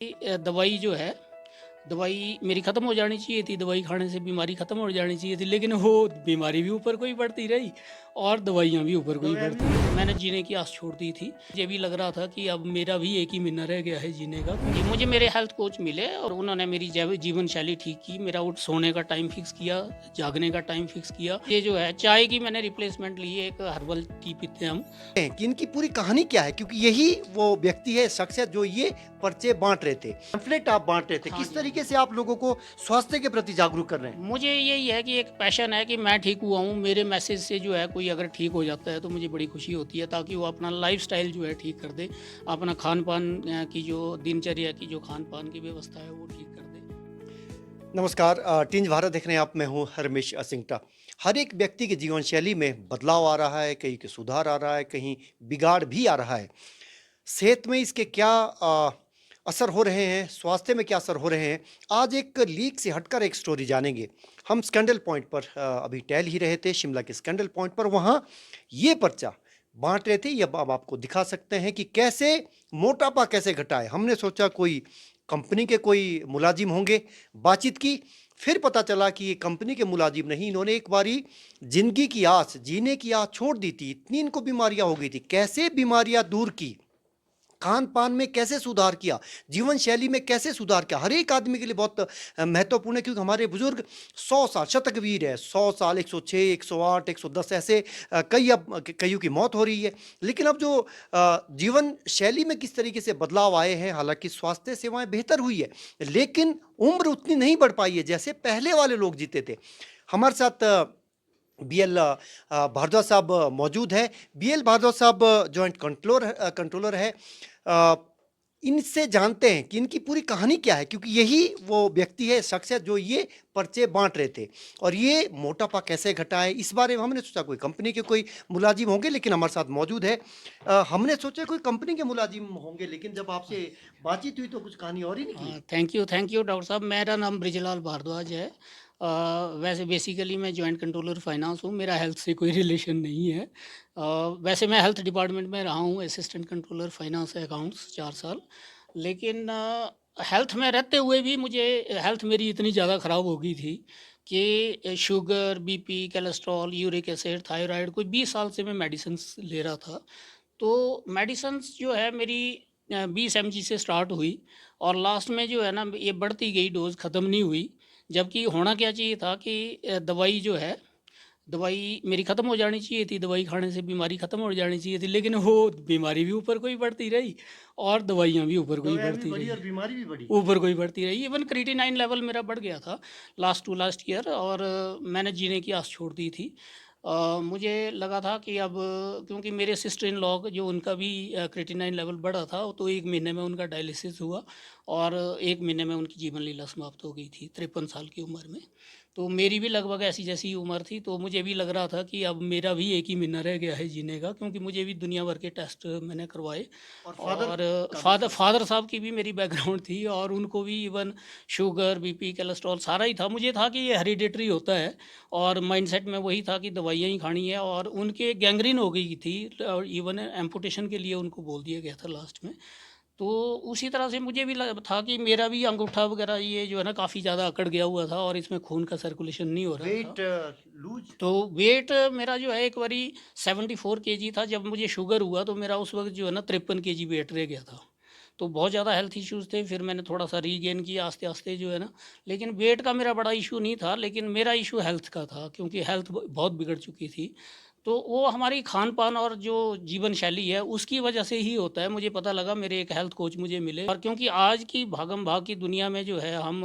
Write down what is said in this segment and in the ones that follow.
दवाई जो है, दवाई मेरी ख़त्म हो जानी चाहिए थी, दवाई खाने से बीमारी ख़त्म हो जानी चाहिए थी, लेकिन वो बीमारी भी ऊपर को ही बढ़ती रही और दवाइयाँ भी ऊपर को ही बढ़ती रही। मैंने जीने की आस छोड़ दी थी। मुझे भी लग रहा था कि अब मेरा भी एक ही महीना रह गया है जीने का। कि मुझे मेरे हेल्थ कोच मिले और उन्होंने मेरी जीवन शैली ठीक की, मेरा उठ सोने का टाइम फिक्स किया, जागने का टाइम फिक्स किया। ये जो है चाय की मैंने रिप्लेसमेंट ली है, एक हर्बल टी पीते हैं हम। हैं कि इनकी पूरी कहानी क्या है, क्योंकि यही वो व्यक्ति है, शख्स है जो ये पर्चे बांट रहे थे, पैम्फलेट आप बांट रहे थे। हाँ किस जी, हाँ तरीके जी। से आप लोगों को स्वास्थ्य के प्रति जागरूक कर रहे हैं? मुझे यही है कि एक पैशन है कि मैं ठीक हुआ हूँ, मेरे मैसेज से जो है कोई अगर ठीक हो जाता है तो मुझे बड़ी खुशी होती है, ताकि वो अपना लाइफ़स्टाइल जो है ठीक कर दे, अपना खान-पान की जो दिनचर्या की जो खान-पान की व्यवस्था है वो ठीक कर दे। नमस्कार, टिंज भारत देख रहे हैं आप। मैं हूं हरमेश असिंगटा। हर एक व्यक्ति की जीवन शैली में बदलाव आ रहा है, कहीं के सुधार आ रहा है, कहीं बिगाड़ भी आ रहा है। सेहत में इसके क्या असर हो रहे हैं, स्वास्थ्य में क्या असर हो रहे हैं, आज एक लीक से हटकर एक स्टोरी जानेंगे। हम स्कैंडल पॉइंट पर अभी टहल ही रहे थे, शिमला के स्कैंडल पॉइंट पर। वहाँ ये पर्चा बांट रहे थे। ये अब आपको दिखा सकते हैं कि कैसे मोटापा कैसे घटाए। हमने सोचा कोई कंपनी के कोई मुलाजिम होंगे, बातचीत की। फिर पता चला कि ये कंपनी के मुलाजिम नहीं, इन्होंने एक बारी जिंदगी की आस, जीने की आस छोड़ दी थी। इतनी इनको बीमारियां हो गई थी। कैसे बीमारियां दूर की, खान-पान में कैसे सुधार किया, जीवन शैली में कैसे सुधार किया, हर एक आदमी के लिए बहुत महत्वपूर्ण है। क्योंकि हमारे बुजुर्ग 100 साल शतकवीर है, 100 साल, 106, 108, 110 ऐसे कईयों की मौत हो रही है। लेकिन अब जो जीवन शैली में किस तरीके से बदलाव आए हैं, हालाँकि स्वास्थ्य सेवाएँ बेहतर हुई है, लेकिन उम्र उतनी नहीं बढ़ पाई है जैसे पहले वाले लोग जीते थे। हमारे साथ बीएल भारद्वाज साहब मौजूद हैं। बीएल भारद्वाज साहब जॉइंट कंट्रोलर है। अ, इनसे जानते हैं कि इनकी पूरी कहानी क्या है, क्योंकि यही वो व्यक्ति है, शख्स है जो ये पर्चे बांट रहे थे। और ये मोटापा कैसे घटाए, इस बारे में हमने सोचा कोई कंपनी के कोई मुलाजिम होंगे, लेकिन हमारे साथ मौजूद है। हमने सोचा कोई कंपनी के मुलाजिम होंगे, लेकिन जब आपसे बातचीत हुई तो कुछ कहानी और ही निकली। हाँ, थैंक यू डॉक्टर साहब। मेरा नाम ब्रिजलाल भारद्वाज है। वैसे बेसिकली मैं जॉइंट कंट्रोलर फाइनेंस हूँ, मेरा हेल्थ से कोई रिलेशन नहीं है। वैसे मैं हेल्थ डिपार्टमेंट में रहा हूँ, असिस्टेंट कंट्रोलर फाइनेंस अकाउंट्स 4 साल। लेकिन हेल्थ में रहते हुए भी मुझे हेल्थ मेरी इतनी ज़्यादा ख़राब हो गई थी कि sugar, BP, cholesterol, uric acid, thyroid, कोई 20 साल से मैं मेडिसिन्स ले रहा था। तो मेडिसिन्स जो है मेरी 20 एमजी से स्टार्ट हुई और लास्ट में जो है ना ये बढ़ती गई, डोज़ ख़त्म नहीं हुई। जबकि होना क्या चाहिए था कि दवाई जो है, दवाई मेरी ख़त्म हो जानी चाहिए थी, दवाई खाने से बीमारी ख़त्म हो जानी चाहिए थी, लेकिन वो बीमारी भी ऊपर को ही बढ़ती रही और दवाइयाँ भी ऊपर को ही दवाएं भी बढ़ती बढ़ी रही, और बीमारी भी बढ़ी। ऊपर को ही बढ़ती रही। इवन क्रिएटिनिन लेवल मेरा बढ़ गया था लास्ट ईयर और मैंने जीने की आस छोड़ दी थी। मुझे लगा था कि अब क्योंकि मेरे सिस्टर इन लॉ जो उनका भी क्रिएटिनिन लेवल बढ़ा था, तो 1 महीने में उनका डायलिसिस हुआ और 1 महीने में उनकी जीवन लीला समाप्त हो गई थी 53 साल की उम्र में। तो मेरी भी लगभग ऐसी जैसी ही उम्र थी, तो मुझे भी लग रहा था कि अब मेरा भी एक ही महीना रह गया है जीने का, क्योंकि मुझे भी दुनिया भर के टेस्ट मैंने करवाए। और फादर और का भी फादर था। फादर साहब की भी मेरी बैकग्राउंड थी और उनको भी इवन शुगर, बीपी, कोलेस्ट्रॉल सारा ही था। मुझे था कि ये हेरिडिटरी होता है और माइंडसेट में वही था कि दवाइयाँ ही खानी है और उनके गैंग्रीन हो गई थी और इवन एम्पुटेशन के लिए उनको बोल दिया गया था लास्ट में। तो उसी तरह से मुझे भी था कि मेरा भी अंगूठा वगैरह ये जो है ना काफ़ी ज़्यादा अकड़ गया हुआ था और इसमें खून का सर्कुलेशन नहीं हो रहा था। Weight lose. तो वेट मेरा जो है एक बारी 74 केजी था। जब मुझे शुगर हुआ तो मेरा उस वक़्त जो है ना 53 केजी वेट रह गया था। तो बहुत ज़्यादा हेल्थ इश्यूज़ थे, फिर मैंने थोड़ा-सा रीगेन किया आस्ते-आस्ते जो है ना। लेकिन वेट का मेरा बड़ा इश्यू नहीं था, लेकिन मेरा इश्यू हेल्थ का था, क्योंकि हेल्थ बहुत बिगड़ चुकी थी। तो वो हमारी खान-पान और जो जीवन शैली है उसकी वजह से ही होता है। मुझे पता लगा, मेरे एक हेल्थ कोच मुझे मिले और क्योंकि आज की भागम-भाग की दुनिया में जो है हम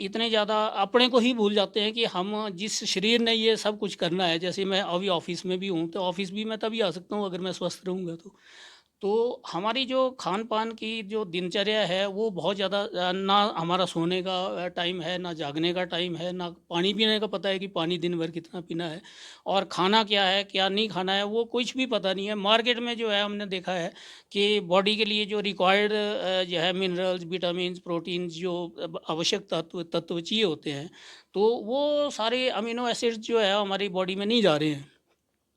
इतने ज़्यादा अपने को ही भूल जाते हैं कि हम जिस शरीर ने ये सब कुछ करना है। जैसे मैं अभी ऑफ़िस में भी हूँ, तो ऑफ़िस भी मैं तभी आ सकता हूँ अगर मैं स्वस्थ रहूँगा तो। तो हमारी जो खान-पान की जो दिनचर्या है वो बहुत ज़्यादा ना हमारा सोने का टाइम है, ना जागने का टाइम है, ना पानी पीने का पता है कि पानी दिन भर कितना पीना है और खाना क्या है, क्या नहीं खाना है, वो कुछ भी पता नहीं है। मार्केट में जो है हमने देखा है कि बॉडी के लिए जो रिक्वायर्ड जो है मिनरल्स, विटामिन्स, प्रोटीन्स जो आवश्यक तत्व तत्व चाहिए होते हैं, तो वो सारे अमीनो एसिड्स जो है हमारी बॉडी में नहीं जा रहे हैं।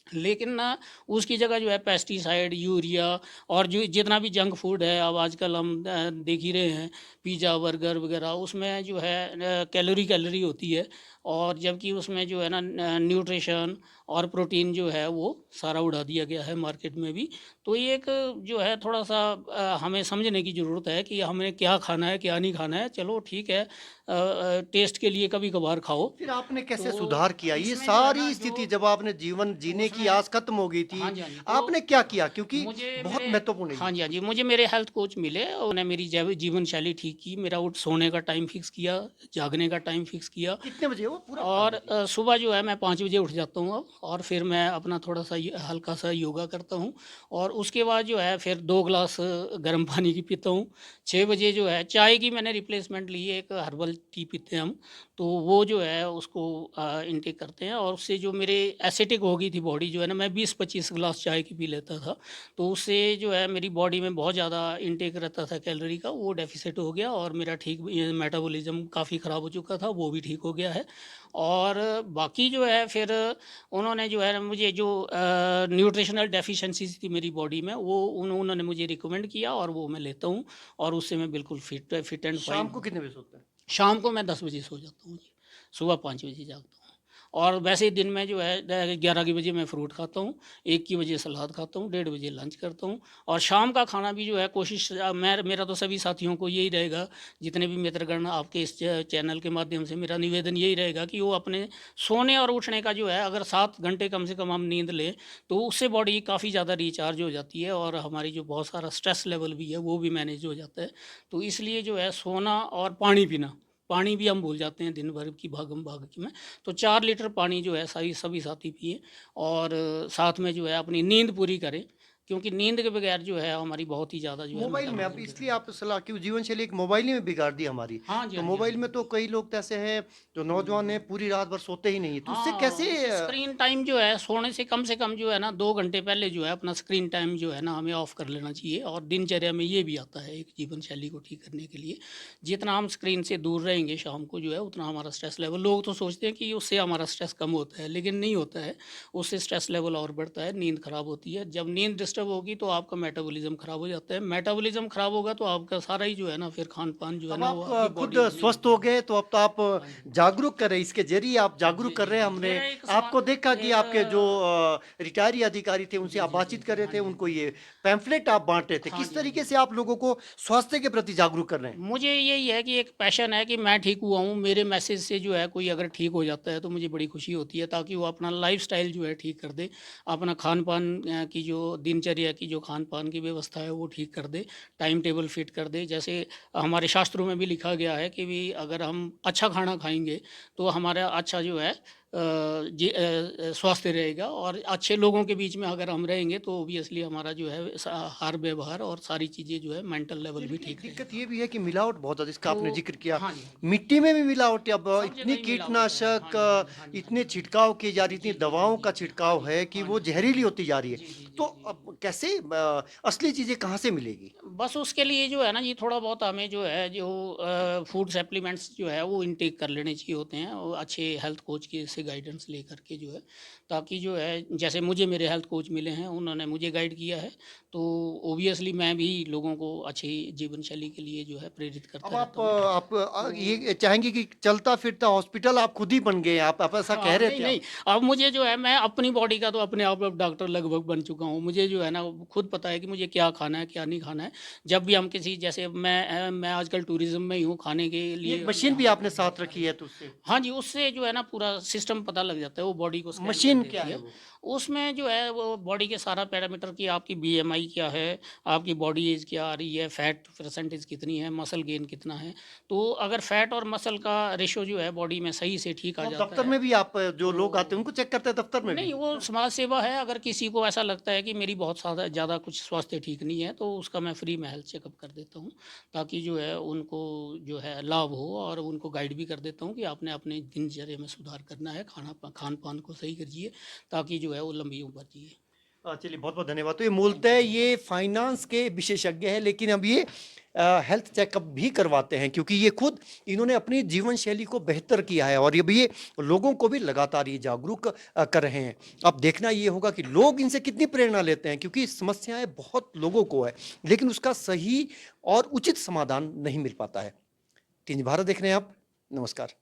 लेकिन ना उसकी जगह जो है पेस्टिसाइड, यूरिया और जो जितना भी जंक फूड है, अब आजकल हम देख ही रहे हैं, पिज़्ज़ा, बर्गर वगैरह, उसमें जो है कैलोरी कैलोरी होती है, और जबकि उसमें जो है ना न्यूट्रिशन और प्रोटीन जो है वो सारा उड़ा दिया गया है मार्केट में भी। तो ये एक जो है थोड़ा सा हमें समझने की ज़रूरत है कि हमें क्या खाना है, क्या नहीं खाना है। चलो ठीक है, टेस्ट के लिए कभी कभार खाओ। फिर आपने कैसे तो सुधार किया? ये इसमें जो है ना सारी जो स्थिति जब आपने जीवन जीने की उसमें आस खत्म हो गई हाँ थी, जी, हाँ जी। तो आपने क्या किया? क्योंकि मुझे बहुत मेरे महत्वपूर्ण है हाँ ये। जी, हाँ जी। मुझे मेरे हेल्थ कोच मिले, उन्होंने मेरी जीवन शैली ठीक की, मेरा उठ सोने का टाइम फिक्स किया, जागने का टाइम फिक्स किया। कितने बजे वो पूरा बता और दीजिए? सुबह जो है मैं 5 बजे उठ जाता हूँ अब, और फिर मैं अपना थोड़ा-सा हल्का सा योगा करता हूँ, और उसके बाद जो है फिर 2 ग्लास गर्म पानी की पीता हूँ। 6 बजे जो है चाय की मैंने रिप्लेसमेंट ली है, एक हर्बल टी पीते हैं हम, तो वो जो है उसको इनटेक करते हैं, और उससे जो मेरे एसिडिक हो गई थी बॉडी जो है ना, मैं 20-25 ग्लास चाय की पी लेता था। तो उससे जो है मेरी बॉडी में बहुत ज़्यादा इनटेक रहता था कैलोरी का, वो डेफ़िसिट हो गया, और मेरा ठीक ये मेटाबॉलिज़्म काफ़ी ख़राब हो चुका था, वो भी ठीक हो गया है। और बाकी जो है फिर उन्होंने जो है ना मुझे जो न्यूट्रिशनल डेफिशिएंसीज़ थी मेरी बॉडी में, वो उन्होंने मुझे रिकमेंड किया, और वो मैं लेता हूँ, और उससे मैं बिल्कुल फिट एंड फाइन शाम को हूँ। कितने बजे सोते हैं? शाम को मैं 10 बजे सो जाता हूँ जी, सुबह 5 बजे जागता हूँ। और वैसे ही दिन में जो है 11 के बजे मैं फ्रूट खाता हूँ, 1 की बजे सलाद खाता हूँ, 1:30 बजे लंच करता हूँ, और शाम का खाना भी जो है कोशिश मेरा तो सभी साथियों को यही रहेगा, जितने भी मित्रगण आपके इस चैनल के माध्यम से मेरा निवेदन यही रहेगा कि वो अपने सोने और उठने का जो है, अगर 7 घंटे कम से कम हम नींद लें, तो उससे बॉडी काफ़ी ज़्यादा रिचार्ज हो जाती है, और हमारी जो बहुत सारा स्ट्रेस लेवल भी है वो भी मैनेज हो जाता है। तो इसलिए जो है सोना और पानी पीना, पानी भी हम भूल जाते हैं दिन भर की भागम-भाग में। तो 4 लीटर पानी जो है सभी साथी पिएँ, और साथ में जो है अपनी नींद पूरी करें, क्योंकि नींद के बगैर जो है हमारी बहुत ही ज़्यादा जो है मोबाइल में अब मेटाबॉलिज़्म इसलिए बिगड़ता आप है। सलाह क्यों जीवन शैली एक मोबाइल ही में बिगाड़ दी हमारी। हाँ जी, तो हाँ जी, हाँ मोबाइल जी। में तो कई लोग तो ऐसे हैं जो हुँ, नौजवान हुँ। हैं पूरी रात भर सोते ही नहीं है। तो उससे हाँ, कैसे उस स्क्रीन टाइम जो है सोने से कम जो है ना 2 घंटे पहले जो है अपना स्क्रीन टाइम जो है ना हमें ऑफ कर लेना चाहिए, और दिनचर्या में ये भी आता है एक जीवन शैली को ठीक करने के लिए। जितना हम स्क्रीन से दूर रहेंगे शाम को जो है उतना हमारा स्ट्रेस लेवल, लोग तो सोचते हैं कि उससे हमारा स्ट्रेस कम होता है, लेकिन नहीं होता है। उससे स्ट्रेस लेवल और बढ़ता है, नींद खराब होती है। जब नींद डिस्टर्ब होगी तो आपका मेटाबॉलिज़्म खराब हो जाता है। मेटाबॉलिज़्म खराब होगा तो आपका सारा ही जो है ना फिर खान-पान जो है अब ना वो आप आपकी खुद बॉडी में नहीं स्वस्थ हो मिलेगा। गए तो अब तो आप हाँ जी। जागरूक कर रहे हैं, इसके ज़रिए आप जी, जागरूक कर जी, रहे हैं। जी। हमने मेरा एक आपको देखा कि आपके जो एक रिटायरी अधिकारी थे उनसे जी, आप जी, जी, बातचीत कर जी। रहे हाँ थे, जी, हाँ उनको जी। ये पैम्फलेट आप बाँट रहे थे। हाँ किस जी, हाँ जी, तरीके हाँ से जी। आप लोगों को स्वास्थ्य के प्रति जागरूक कर रहे हैं? मुझे यही है कि एक पैशन है कि मैं ठीक हुआ हूँ, मेरे मैसेज से जो है कोई अगर ठीक हो जाता है तो मुझे बड़ी खुशी होती है, ताकि वो अपना लाइफ़स्टाइल जो है ठीक कर दे, अपना खान-पान की जो दिनचर्या की जो खान-पान की व्यवस्था है वो ठीक कर दे, टाइम टेबल फिट कर दे। जैसे हमारे शास्त्रों में भी लिखा गया है कि भी अगर हम अच्छा खाना खाएँगे, तो हमारा अच्छा जो है स्वास्थ्य रहेगा, और अच्छे लोगों के बीच में अगर हम रहेंगे तो ऑब्वियसली हमारा जो है आहार व्यवहार और सारी चीज़ें जो है मेंटल लेवल जी, भी लेकिन एक ठीक दिक्कत रहेगा। ये भी है कि मिलावट बहुत ज़्यादा, जिसका तो आपने ज़िक्र किया। हाँ जी, हाँ जी। मिट्टी में भी मिलावट, अब सब जगह इतनी ही मिलावट है। हाँ कीटनाशक, जी, हाँ जी, हाँ जी, हाँ इतने जी, हाँ जी। छिड़काव की जा रही, इतनी जी, जी, जी, दवाओं जी, का जी। हाँ छिड़काव जी, है कि हाँ वो जी, हाँ ज़हरीली जी। होती जा रही है। जी, जी, तो जी, जी। अब कैसे असली चीज़ें कहाँ से मिलेगी? बस उसके लिए जो है ना जी थोड़ा बहुत हमें जो है जो फूड सप्लीमेंट्स जो है वो इनटेक कर लेने चाहिए होते हैं, और अच्छे हेल्थ कोच के से गाइडेंस लेकर के जो है, ताकि जो है जैसे मुझे मेरे हेल्थ कोच मिले हैं, उन्होंने मुझे गाइड किया है, तो ऑब्वियसली मैं भी लोगों को अच्छी जीवन शैली के लिए जो है प्रेरित अब करता रहता हूँ। आप तो ये चाहेंगे कि चलता-फिरता हॉस्पिटल आप खुद ही बन गए हैं, आप ऐसा कह हाँ, रहे नहीं, थे नहीं। आप? अब मुझे जो है मैं अपनी बॉडी का तो अपने आप अब डॉक्टर लगभग बन चुका हूँ। मुझे जो है ना वो खुद पता है कि मुझे क्या खाना है, क्या नहीं खाना है। जब भी हम किसी जैसे मैं आजकल टूरिज़्म में ही हूँ, खाने के ये एक लिए मशीन भी हमारे आपने पास बहुत साथ सारे रखी है तो उससे हाँ जी, उससे जो है ना पूरा सिस्टम पता लग जाता है, वो बॉडी को स्कैन कर मशीन क्या देती है है। वो? उसमें जो है वो बॉडी के सारा पैरामीटर की आपकी बीएमआई क्या है, आपकी बॉडी एज क्या आ रही है, फैट परसेंटेज कितनी है, मसल गेन कितना है। तो अगर फैट और मसल का रेशो जो है बॉडी में सही से ठीक तो आ अब जाता दफ्तर है, में भी आप जो लोग आते हैं तो उनको चेक करते हैं दफ्तर में भी? नहीं, वो समाज सेवा है। अगर किसी को ऐसा लगता है कि मेरी बहुत ज़्यादा ज़्यादा कुछ स्वास्थ्य ठीक नहीं है, तो उसका मैं फ्री में हेल्थ चेकअप कर देता हूँ, ताकि जो है उनको जो है लाभ हो, और उनको गाइड भी कर देता हूँ कि आपने अपने दिनचर्या में सुधार करना है, खान-पान को सही करिए, ताकि जो है वो लंबी उम्र जिए। चलिए बहुत-बहुत धन्यवाद। तो ये मूलतः थैंक यू। ये फाइनेंस के विशेषज्ञ हैं, लेकिन अब ये हेल्थ चेकअप भी करवाते हैं, क्योंकि ये खुद इन्होंने अपनी जीवन शैली को बेहतर किया है और ये लोगों को भी लगातार ये जागरूक कर रहे हैं। अब देखना ये होगा कि लोग इनसे कितनी प्रेरणा लेते हैं, क्योंकि समस्याएं बहुत लोगों को है, लेकिन उसका सही और उचित समाधान नहीं मिल पाता है। टीवी भारत देख रहे हैं आप, नमस्कार।